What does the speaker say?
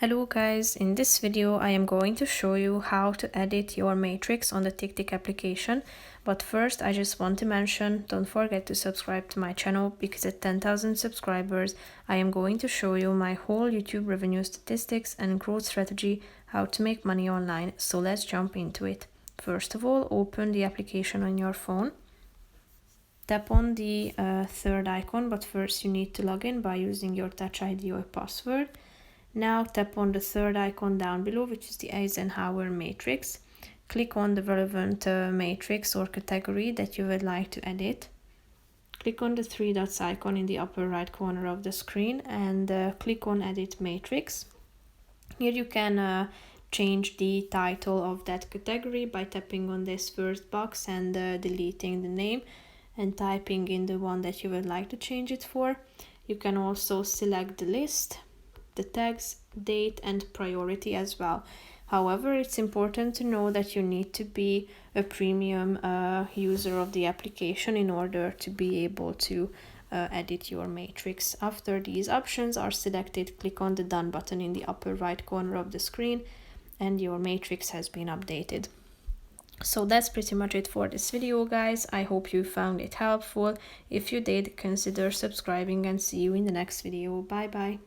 Hello guys, in this video I am going to show you how to edit your matrix on the TickTick application. But first I just want to mention, don't forget to subscribe to my channel because at 10,000 subscribers I am going to show you my whole YouTube revenue statistics and growth strategy, how to make money online. So let's jump into it. First of all, open the application on your phone. Tap on the third icon, but first you need to log in by using your Touch ID or password. Now tap on the third icon down below, which is the Eisenhower matrix. Click on the relevant matrix or category that you would like to edit. Click on the three dots icon in the upper right corner of the screen and click on Edit Matrix. Here you can change the title of that category by tapping on this first box and deleting the name and typing in the one that you would like to change it for. You can also select the list, the tags, date and priority as well. However, it's important to know that you need to be a premium user of the application in order to be able to edit your matrix. After these options are selected, click on the Done button in the upper right corner of the screen and your matrix has been updated. So that's pretty much it for this video, guys. I hope you found it helpful. If you did, consider subscribing and see you in the next video. Bye bye.